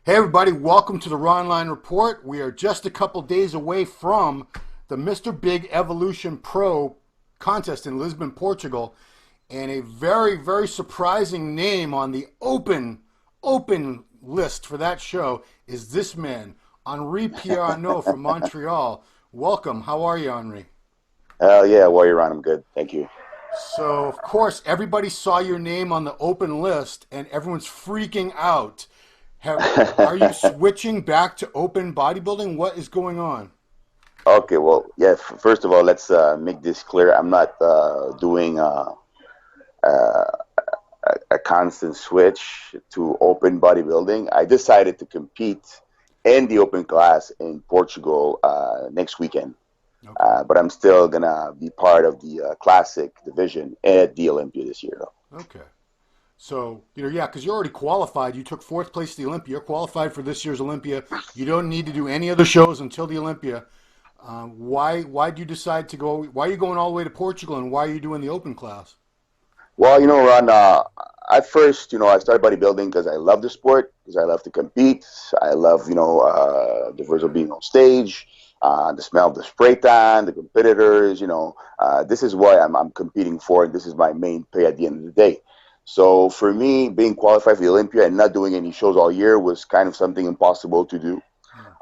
Hey everybody, welcome to the Ronline Report. We are just a couple days away from the Mr. Big Evolution Pro contest in Lisbon, Portugal, and a very, very surprising name on the open list for that show is this man, Henri-Pierre Ano from Montreal. Welcome. How are you, Henri? Hell yeah, Warrior Ron, I'm good. Thank you. So, of course, everybody saw your name on the open list, and everyone's freaking out. Are you switching back to open bodybuilding? What is going on? Okay, well, yeah, first of all, let's make this clear. I'm not doing a, a constant switch to open bodybuilding. I decided to compete in the open class in Portugal next weekend. Okay. But I'm still going to be part of the classic division at the Olympia this year, though. Okay. So, yeah, because you're already qualified. You took fourth place at the Olympia. You're qualified for this year's Olympia. You don't need to do any other shows until the Olympia. Why do you decide to go? Why are you going all the way to Portugal, and why are you doing the open class? Well, Ron, at first, I started bodybuilding because I love the sport, because I love to compete. I love, the virtual being on stage, the smell of the spray tan, the competitors, this is why I'm competing for, and this is my main pay at the end of the day. So for me, being qualified for the Olympia and not doing any shows all year was kind of something impossible to do.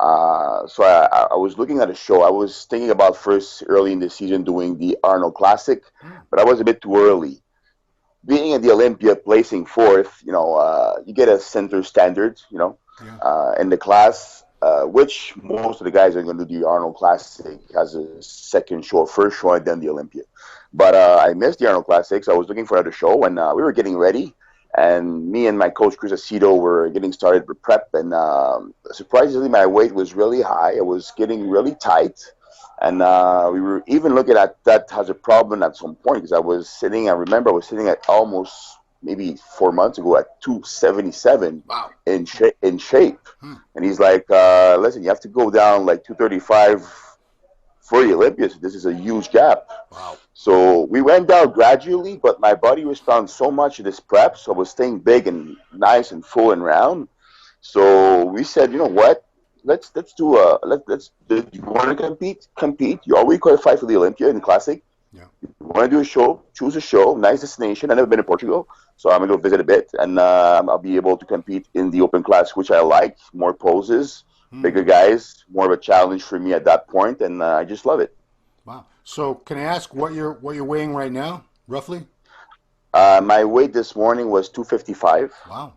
So I was looking at a show. I was thinking about first early in the season doing the Arnold Classic, but I was a bit too early. Being at the Olympia, placing fourth, you get a center standard, Yeah. in the class, which most of the guys are going to do the Arnold Classic as a second show, first show, and then the Olympia. But I missed the Arnold Classic, so I was looking for another show, and we were getting ready. And me and my coach, Chris Aceto, were getting started with prep. And surprisingly, my weight was really high. It was getting really tight. And we were even looking at that as a problem at some point because I remember I was sitting at almost maybe 4 months ago at 277 Wow. in shape. And he's like, listen, you have to go down like 235 for the Olympics. This is a huge gap. Wow. So we went down gradually, but my body responded so much to this prep, so I was staying big and nice and full and round. So we said, you know what? Let's do you want to compete? Compete. You already qualified for the Olympia in the Classic. Yeah. You want to do a show? Choose a show. Nice destination. I've never been to Portugal, so I'm gonna go visit a bit, and I'll be able to compete in the open class, which I like. More poses, bigger guys, more of a challenge for me at that point, and I just love it. Wow. So, can I ask what you're weighing right now, roughly? My weight this morning was 255. Wow.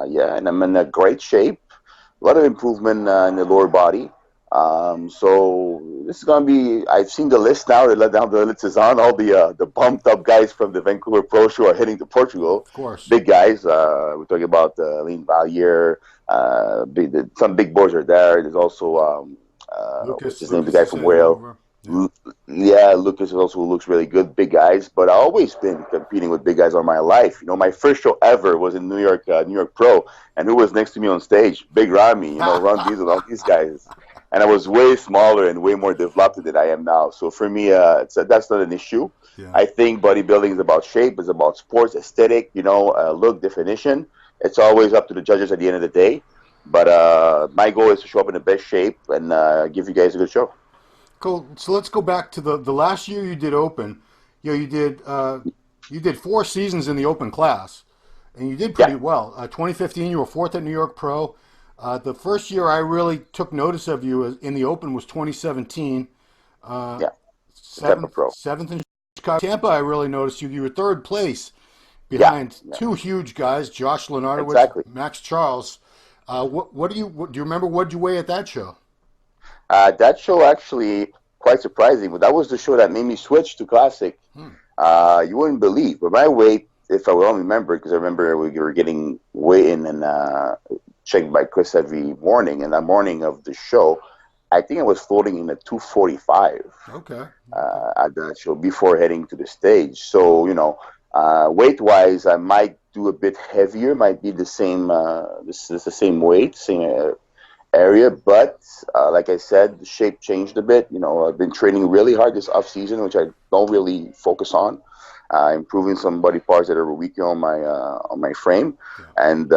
Yeah, and I'm in a great shape. A lot of improvement in the lower body. So this is gonna be. I've seen the list now. They let down the list is on. All the bumped up guys from the Vancouver Pro Show are heading to Portugal. Of course. Big guys. We're talking about Lean Valier. Some big boys are there. There's also what's his name? The guy from Wales. Yeah, Lucas also looks really good. Big guys, but I've always been competing with big guys all my life. My first show ever was in New York Pro, and who was next to me on stage? Big Ramy, Ron Diesel, all these guys. And I was way smaller and way more developed than I am now. So for me, that's not an issue. Yeah. I think bodybuilding is about shape, it's about sports, aesthetic, look, definition. It's always up to the judges at the end of the day. But my goal is to show up in the best shape and give you guys a good show. Cool. So let's go back to the last year you did open. You did 4 seasons in the open class, and you did pretty well. 2015, you were fourth at New York Pro. The first year I really took notice of you in the open was 2017. Seventh in Chicago. Tampa, I really noticed you. You were third place behind two huge guys, Josh Lenardowitz, Max Charles. What do you remember? What did you weigh at that show? That show actually quite surprising, but that was the show that made me switch to Classic. You wouldn't believe, but my weight, if I will remember, because I remember we were getting weigh-in and checked by Chris every morning, and that morning of the show, I think I was floating in at 245. Okay. At that show before heading to the stage. So, weight-wise, I might do a bit heavier, might be the same, this is the same weight, same area, but like I said, the shape changed a bit. I've been training really hard this off season, which I don't really focus on. improving some body parts that are weaker on my frame, Yeah. and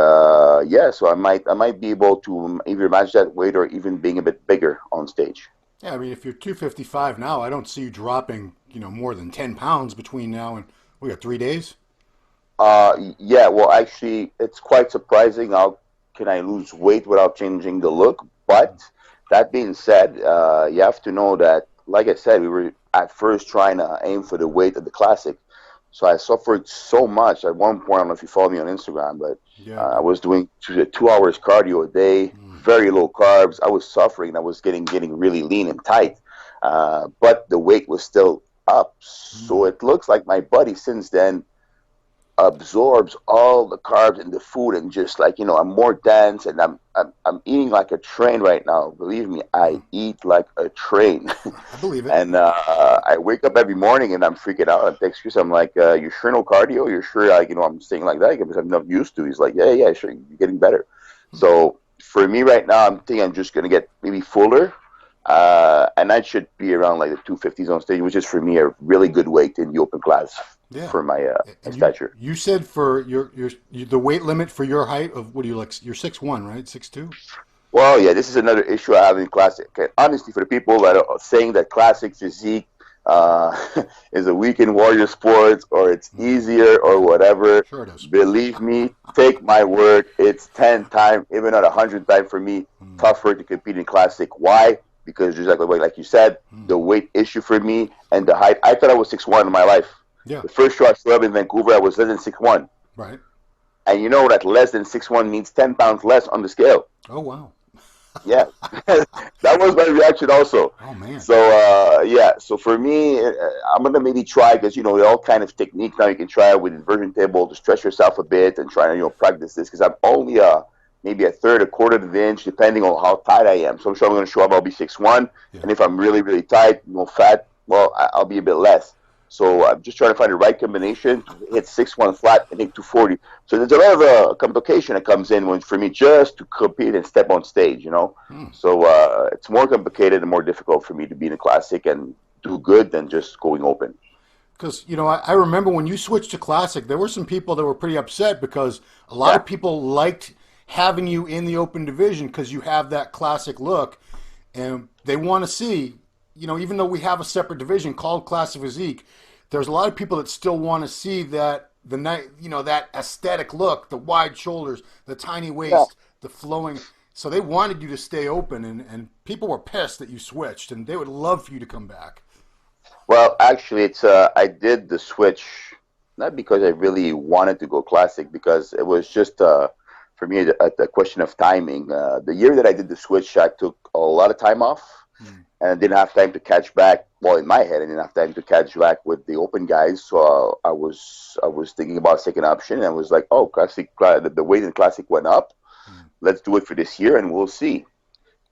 so I might be able to either match that weight or even being a bit bigger on stage. Yeah, I mean, if you're 255 now, I don't see you dropping, more than 10 pounds between now and we got 3 days. Yeah, well, actually, it's quite surprising how can I lose weight without changing the look. But that being said, you have to know that, like I said, we were at first trying to aim for the weight of the classic. So I suffered so much at one point. I don't know if you follow me on Instagram, but Yeah. I was doing 2 hours cardio a day, very low carbs. I was suffering. I was getting really lean and tight, but the weight was still up. So it looks like my body since then absorbs all the carbs in the food, and just like I'm more dense, and I'm eating like a train right now. Believe me, I eat like a train. I believe it. And I wake up every morning and I'm freaking out. I text Chris, I'm like, you sure no cardio? You're sure, like, I'm staying like that because I'm not used to. He's like, yeah, sure, you're getting better. So for me right now, I'm thinking I'm just gonna get maybe fuller, and that should be around like the 250s on stage, which is for me a really good weight in the open class. Yeah. For my And stature. You said for your the weight limit for your height of, what do you like? You're 6'1", right? 6'2"? Well, yeah, this is another issue I have in classic. Okay, honestly, for the people that are saying that classic physique is a weak in warrior sports or it's easier or whatever, Sure it is. believe me, take my word, it's 10 times, even not 100 times for me, tougher to compete in classic. Why? Because just like you said, the weight issue for me and the height. I thought I was 6'1" in my life. Yeah. The first show I stood up in Vancouver, I was less than 6'1". Right. And you know that less than 6'1" means 10 pounds less on the scale. Oh, wow. Yeah. That was my reaction also. Oh, man. So, so for me, I'm going to maybe try, because, there are all kind of techniques now you can try with inversion table to stretch yourself a bit and try to, practice this, because I'm only maybe a third, a quarter of an inch, depending on how tight I am. So I'm sure I'm going to show up, I'll be 6'1", and if I'm really, really tight, fat, well, I'll be a bit less. So I'm just trying to find the right combination to hit 6'1" flat and hit 240. So there's a lot of complication that comes in for me just to compete and step on stage, So it's more complicated and more difficult for me to be in a classic and do good than just going open. Because, I remember when you switched to classic, there were some people that were pretty upset because a lot of people liked having you in the open division because you have that classic look, and they want to see, even though we have a separate division called Classic Physique, there's a lot of people that still want to see that that aesthetic look, the wide shoulders, the tiny waist, the flowing. So they wanted you to stay open, and people were pissed that you switched, and they would love for you to come back. Well, actually, it's I did the switch not because I really wanted to go classic, because it was just for me a question of timing. The year that I did the switch, I took a lot of time off. And I didn't have time to catch back. Well, in my head, I didn't have time to catch back with the open guys. So I was thinking about second option, and I was like, oh, classic. The weight in classic went up. Let's do it for this year, and we'll see.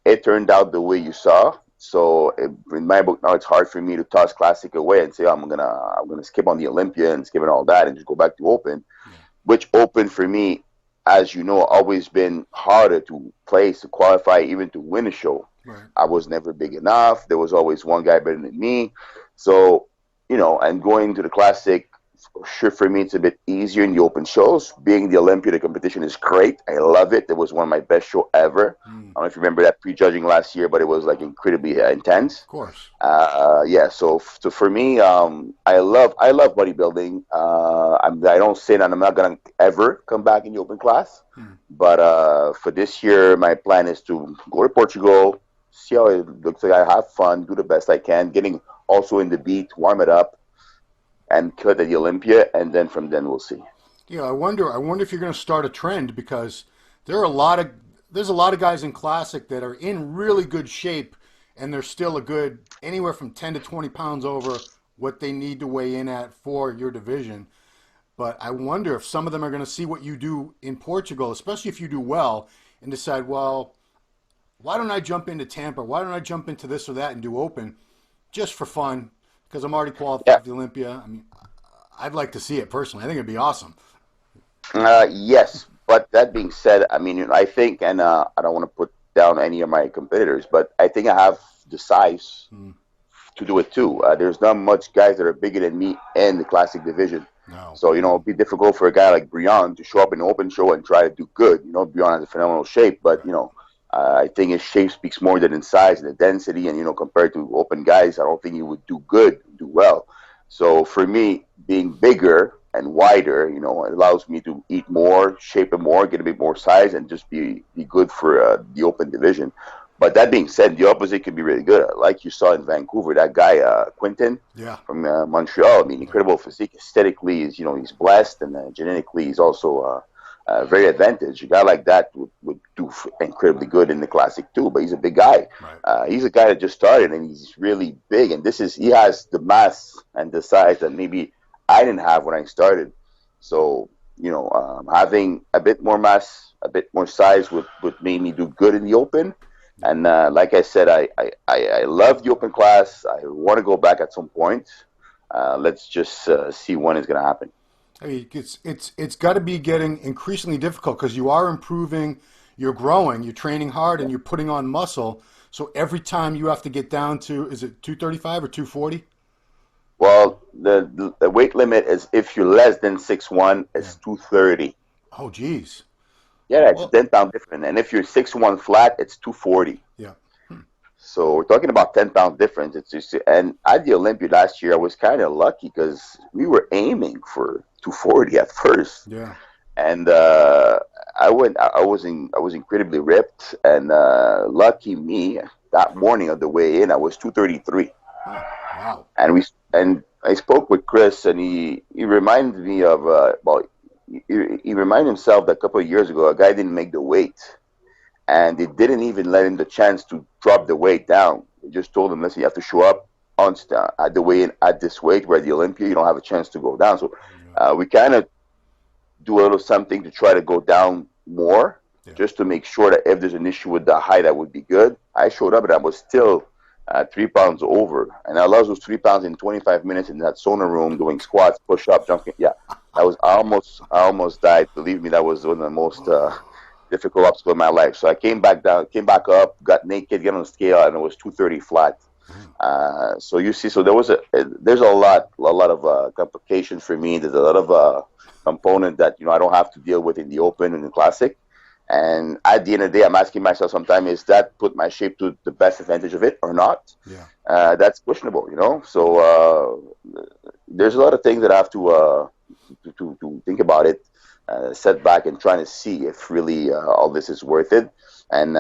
It turned out the way you saw. So in my book now, it's hard for me to toss classic away and say, oh, I'm gonna skip on the Olympia and skip on all that and just go back to open. Which open for me, as you know, always been harder to place, to qualify, even to win a show. Right. I was never big enough. There was always one guy better than me. So, and going to the classic, sure, for me, it's a bit easier in the open shows. Being the Olympia, the competition is great. I love it. It was one of my best show ever. I don't know if you remember that prejudging last year, but it was like incredibly intense. Of course. So for me, I love bodybuilding. I don't say that I'm not gonna ever come back in the open class, but for this year, my plan is to go to Portugal, see how it looks like. I have fun, do the best I can, getting also in the beat, warm it up, and cut at the Olympia, and then from then we'll see. Yeah, I wonder if you're going to start a trend, because there's a lot of guys in classic that are in really good shape, and they're still a good anywhere from 10 to 20 pounds over what they need to weigh in at for your division. But I wonder if some of them are going to see what you do in Portugal, especially if you do well, and decide, well, why don't I jump into Tampa? Why don't I jump into this or that and do open just for fun? Because I'm already qualified for the Olympia. I mean, I'd like to see it personally. I think it'd be awesome. Yes, but that being said, I mean, I think, and I don't want to put down any of my competitors, but I think I have the size to do it too. There's not much guys that are bigger than me in the classic division. No. So, it'd be difficult for a guy like Brian to show up in an open show and try to do good. Brian has a phenomenal shape, but, I think his shape speaks more than his size and the density. And, compared to open guys, I don't think he would do well. So for me, being bigger and wider, it allows me to eat more, shape it more, get a bit more size, and just be good for the open division. But that being said, the opposite can be really good. Like you saw in Vancouver, that guy Quinton from Montreal. I mean, incredible physique. Aesthetically, he's blessed, and genetically, he's also very advantaged. A guy like that would do incredibly good in the classic too. But he's a big guy. Right. He's a guy that just started, and he's really big. And he has the mass and the size that maybe I didn't have when I started. So having a bit more mass, a bit more size would make me do good in the open. And like I said, I love the open class. I want to go back at some point. Let's just see when it's going to happen. I mean, it's got to be getting increasingly difficult because you are improving, you're growing, you're training hard, and you're putting on muscle. So every time you have to get down to, is it 235 or 240? Well, the weight limit is if you're less than 6'1", it's 230. Oh, geez. Yeah, it's 10 pound difference. And if you're 6'1" flat, it's 240. Yeah. So we're talking about 10 pound difference. It's just, and at the Olympia last year, I was kind of lucky because we were aiming for 240 at first. Yeah. And I was incredibly ripped, and lucky me, that morning of the weigh in, I was 233. Wow. And I spoke with Chris, and he reminded me of he reminded himself that a couple of years ago, a guy didn't make the weight, and they didn't even let him the chance to drop the weight down. They just told him, listen, you have to show up at the weigh-in at this weight. Where at the Olympia, you don't have a chance to go down. So we kind of do a little something to try to go down more, just to make sure that if there's an issue with the height, that would be good. I showed up, and I was still 3 pounds over, and I lost those 3 pounds in 25 minutes in that sauna room doing squats, push-up, jumping. Yeah, I almost died. Believe me, that was one of the most difficult obstacles in my life. So I came back up, got naked, get on the scale, and it was 230 flat. So you see, so there's a lot of complications for me. There's a lot of component that I don't have to deal with in the open and the classic. And at the end of the day, I'm asking myself sometimes, is that put my shape to the best advantage of it or not? Yeah. That's questionable, So there's a lot of things that I have to think about it, set back and trying to see if really all this is worth it. And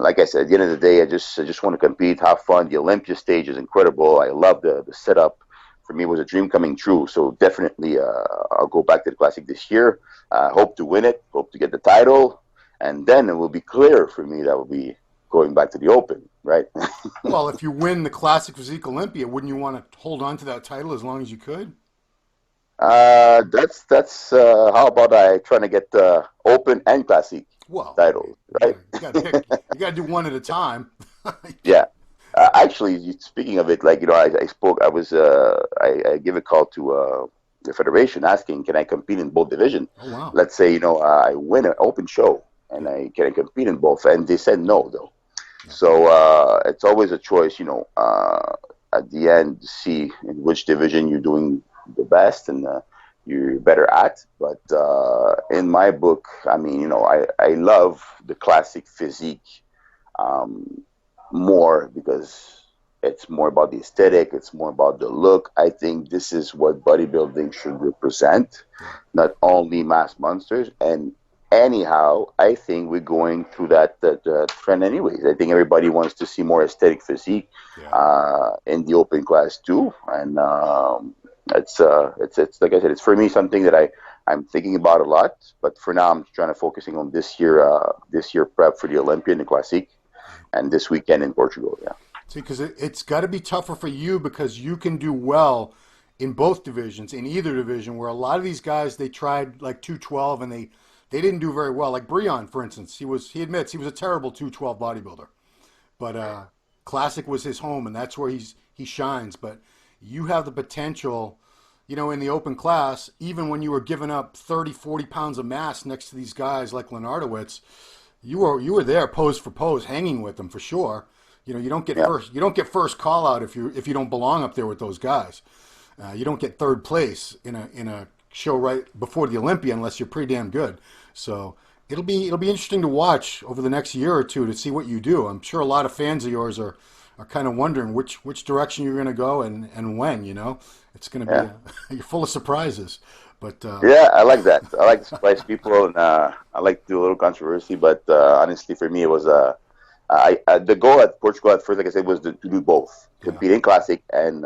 like I said, at the end of the day, I just want to compete, have fun. The Olympia stage is incredible. I love the setup. For me, it was a dream coming true. So definitely, I'll go back to the Classic this year. Hope to win it. Hope to get the title. And then it will be clear for me that will be going back to the Open, right? Well, if you win the Classic Physique Olympia, wouldn't you want to hold on to that title as long as you could? That's how about I trying to get the Open and Classic titles, right? You got to do one at a time. Yeah. Actually, speaking of it, like, I spoke, I give a call to the federation asking, can I compete in both divisions? Oh, wow. Let's say, I win an open show and can I compete in both? And they said no, though. Yeah. So it's always a choice, at the end to see in which division you're doing the best and you're better at. But in my book, I mean, I love the classic physique more because it's more about the aesthetic, it's more about the look. I think this is what bodybuilding should represent, not only mass monsters. And anyhow, I think we're going through that trend anyways. I think everybody wants to see more aesthetic physique in the open class too. And it's like I said, it's for me something that I'm thinking about a lot. But for now, I'm trying to focusing on this year prep for the Olympia and the Classic, and this weekend in Portugal. Yeah. See, because it's got to be tougher for you because you can do well in both divisions, in either division, where a lot of these guys, they tried like 212 and they didn't do very well. Like Brian, for instance, he admits he was a terrible 212 bodybuilder, but Classic was his home, and that's where he shines. But you have the potential, in the open class, even when you were giving up 30, 40 pounds of mass next to these guys like Leonardowitz, you were there pose for pose, hanging with them for sure. You don't get Yeah. first call out if you don't belong up there with those guys. You don't get third place in a show right before the Olympia unless you're pretty damn good. So it'll be interesting to watch over the next year or two to see what you do. I'm sure a lot of fans of yours are kind of wondering which direction you're going to go and when. It's going to be you're full of surprises. But Yeah, I like that. I like to surprise people, and I like to do a little controversy. But honestly, for me, it was the goal at Portugal at first, like I said, was to do both, compete in classic and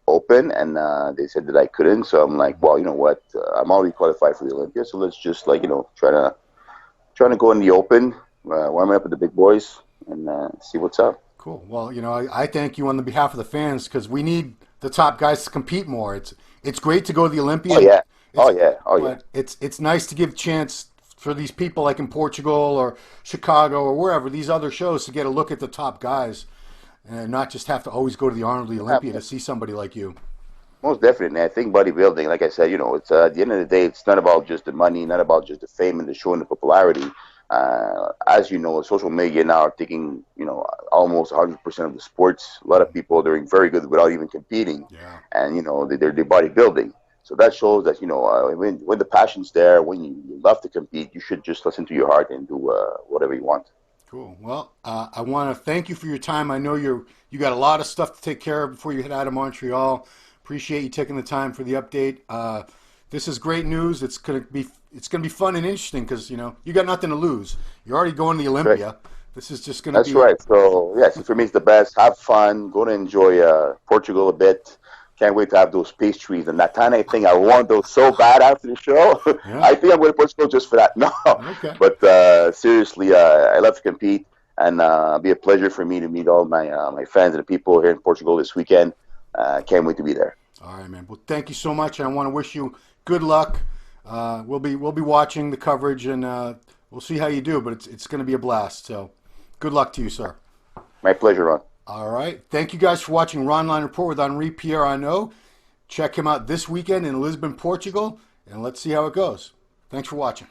open. And they said that I couldn't, so I'm like, well, you know what? I'm already qualified for the Olympia, so let's just trying to go in the open, warming up with the big boys, and see what's up. Cool. Well, I thank you on the behalf of the fans because we need the top guys to compete more. It's great to go to the Olympia. Oh yeah, oh yeah. But it's nice to give chance for these people like in Portugal or Chicago or wherever these other shows to get a look at the top guys and not just have to always go to the Arnold Olympia to see somebody like you. Most definitely. I think bodybuilding, like I said, it's at the end of the day, it's not about just the money, not about just the fame and the show and the popularity. As you know, social media now are taking, almost 100% of the sports. A lot of people are doing very good without even competing. Yeah. And, they're bodybuilding. So that shows that, when the passion's there, when you love to compete, you should just listen to your heart and do whatever you want. Cool. Well, I want to thank you for your time. I know you got a lot of stuff to take care of before you head out of Montreal. Appreciate you taking the time for the update. This is great news. It's gonna be fun and interesting because you got nothing to lose. You're already going to the Olympia. Right. This is just gonna. That's right. So yes, for me it's the best. Have fun. Go to enjoy Portugal a bit. Can't wait to have those pastries and that kind of thing. I want those so bad after the show. Yeah. I think I'm going to Portugal just for that. No, okay. But seriously, I love to compete, and it'll be a pleasure for me to meet all my fans and the people here in Portugal this weekend. Can't wait to be there. All right, man. Well, thank you so much, and I want to wish you good luck. We'll be watching the coverage, and we'll see how you do. But it's going to be a blast. So, good luck to you, sir. My pleasure, Ron. All right. Thank you guys for watching Ronline Report with Henri-Pierre Ano. Check him out this weekend in Lisbon, Portugal, and let's see how it goes. Thanks for watching.